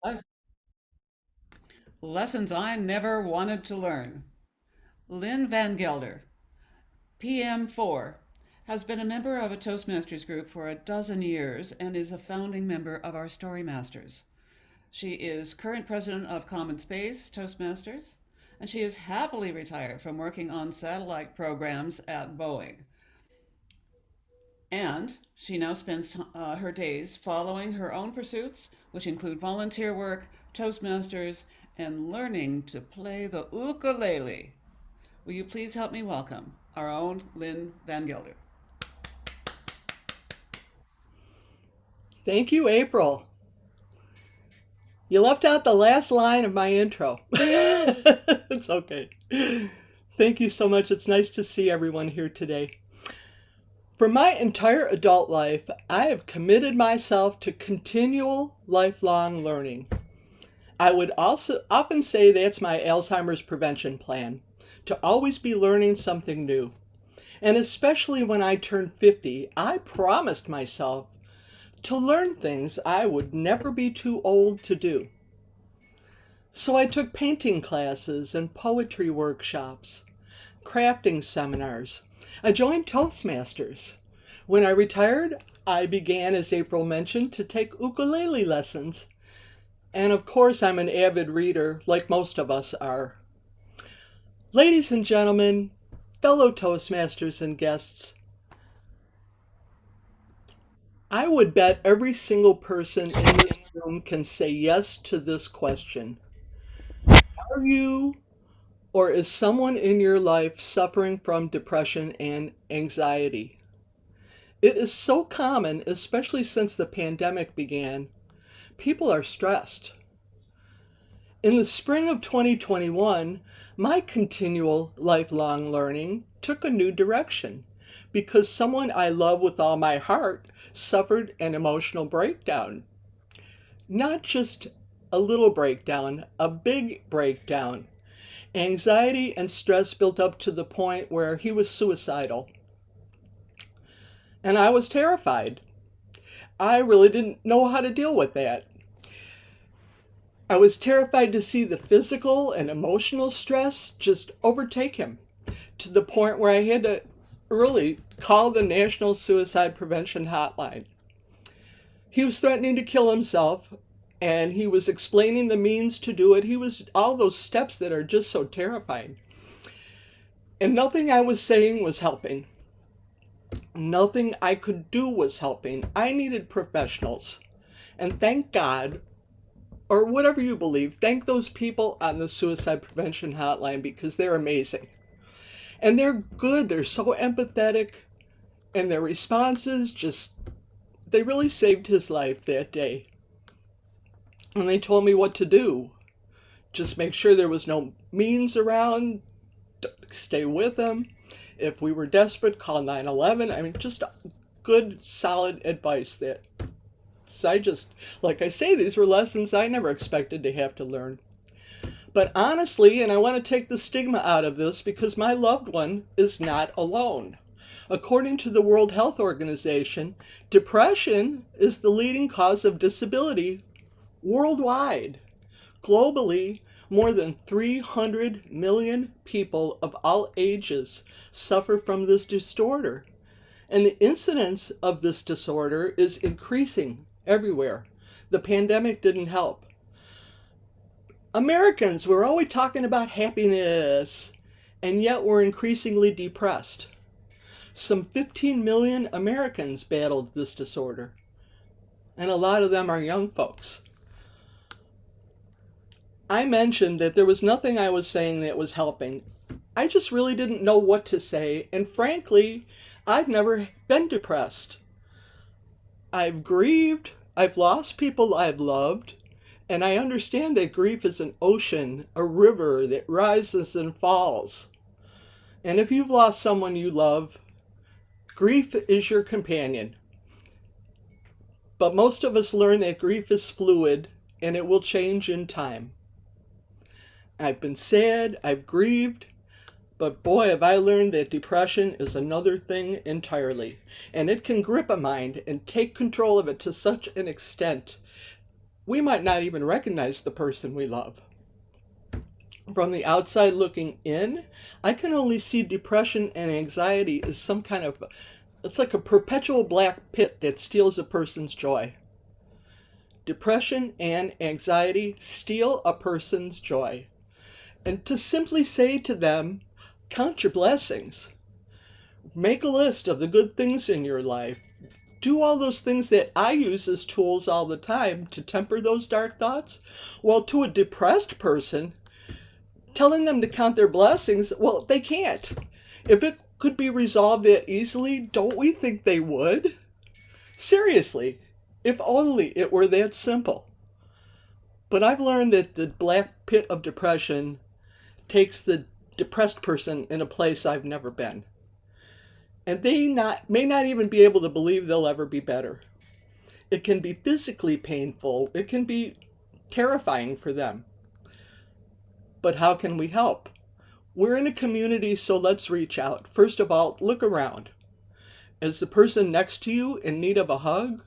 Les- Lessons I never wanted to learn. Lynn Van Gelder, PM4, has been a member of a Toastmasters group for a dozen years and is a founding member of our StoryMasters. She is current president of Common Space Toastmasters, and she is happily retired from working on satellite programs at Boeing. And she now spends her days following her own pursuits, which include volunteer work, Toastmasters, and learning to play the ukulele. Will you please help me welcome our own Lynn Van Gelder? Thank you, April. You left out the last line of my intro. It's okay. Thank you so much. It's nice to see everyone here today. For my entire adult life, I have committed myself to continual lifelong learning. I would also often say that's my Alzheimer's prevention plan, to always be learning something new. And especially when I turned 50, I promised myself to learn things I would never be too old to do. So I took painting classes and poetry workshops, crafting seminars. I joined Toastmasters. When I retired, I began, as April mentioned, to take ukulele lessons. And of course, I'm an avid reader, like most of us are. Ladies and gentlemen, fellow Toastmasters and guests, I would bet every single person in this room can say yes to this question. Are you or is someone in your life suffering from depression and anxiety? It is so common, especially since the pandemic began. People are stressed. In the spring of 2021, my continual lifelong learning took a new direction because someone I love with all my heart suffered an emotional breakdown. Not just a little breakdown, a big breakdown. Anxiety and stress built up to the point where he was suicidal. And I was terrified. I really didn't know how to deal with that. I was terrified to see the physical and emotional stress just overtake him to the point where I had to really call the National Suicide Prevention Hotline. He was threatening to kill himself and he was explaining the means to do it. He was all those steps that are just so terrifying. And nothing I was saying was helping. Nothing I could do was helping. I needed professionals. And thank God, or whatever you believe, thank those people on the suicide prevention hotline because they're amazing. And they're good. They're so empathetic. And their responses just, they really saved his life that day. And they told me what to do. Just make sure there was no means around. Stay with him. If we were desperate, call 911. I mean, just good, solid advice that. So I just, like I say, these were lessons I never expected to have to learn. But honestly, and I want to take the stigma out of this because my loved one is not alone. According to the World Health Organization, depression is the leading cause of disability worldwide. Globally, more than 300 million people of all ages suffer from this disorder. And the incidence of this disorder is increasing everywhere. The pandemic didn't help. Americans, we're always talking about happiness, and yet we're increasingly depressed. Some 15 million Americans battled this disorder, and a lot of them are young folks. I mentioned that there was nothing I was saying that was helping. I just really didn't know what to say, and frankly, I've never been depressed. I've grieved, I've lost people I've loved, and I understand that grief is an ocean, a river that rises and falls. And if you've lost someone you love, grief is your companion. But most of us learn that grief is fluid and it will change in time. I've been sad, I've grieved, but boy, have I learned that depression is another thing entirely. And it can grip a mind and take control of it to such an extent we might not even recognize the person we love. From the outside looking in, I can only see depression and anxiety as some kind of, it's like a perpetual black pit that steals a person's joy. Depression and anxiety steal a person's joy. And to simply say to them, count your blessings. Make a list of the good things in your life. Do all those things that I use as tools all the time to temper those dark thoughts. Well, to a depressed person, telling them to count their blessings, well, they can't. If it could be resolved that easily, don't we think they would? Seriously, if only it were that simple. But I've learned that the black pit of depression takes the depressed person in a place I've never been. And they may not even be able to believe they'll ever be better. It can be physically painful. It can be terrifying for them. But how can we help? We're in a community, so let's reach out. First of all, look around. Is the person next to you in need of a hug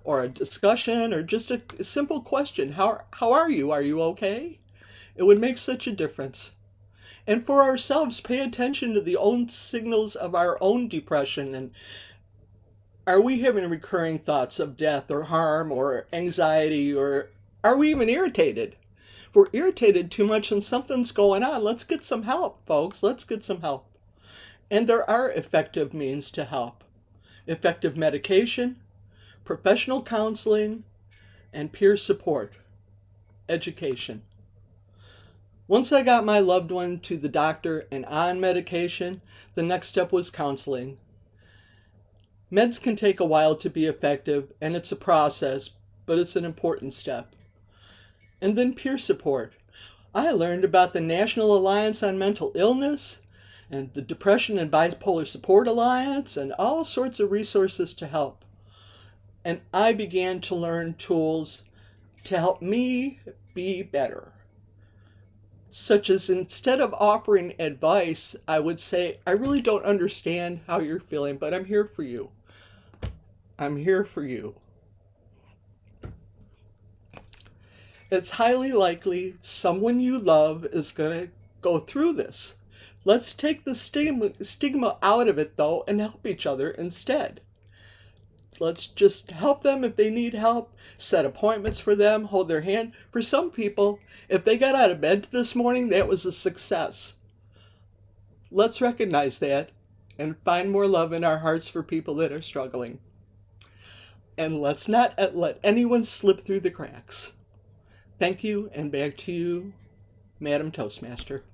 or a discussion or just a simple question? How are you? Are you okay? It would make such a difference. And for ourselves, pay attention to the own signals of our own depression. And are we having recurring thoughts of death or harm or anxiety, or are we even irritated? If we're irritated too much and something's going on, let's get some help, folks. Let's get some help. And there are effective means to help. Effective medication, professional counseling, and peer support. Education. Once I got my loved one to the doctor and on medication, the next step was counseling. Meds can take a while to be effective, and it's a process, but it's an important step. And then peer support. I learned about the National Alliance on Mental Illness and the Depression and Bipolar Support Alliance and all sorts of resources to help. And I began to learn tools to help me be better. Such as, instead of offering advice, I would say, I really don't understand how you're feeling, but I'm here for you. I'm here for you. It's highly likely someone you love is going to go through this. Let's take the stigma out of it, though, and help each other instead. Let's just help them if they need help, set appointments for them, hold their hand. For some people, if they got out of bed this morning, that was a success. Let's recognize that and find more love in our hearts for people that are struggling. And let's not let anyone slip through the cracks. Thank you, and back to you, Madam Toastmaster.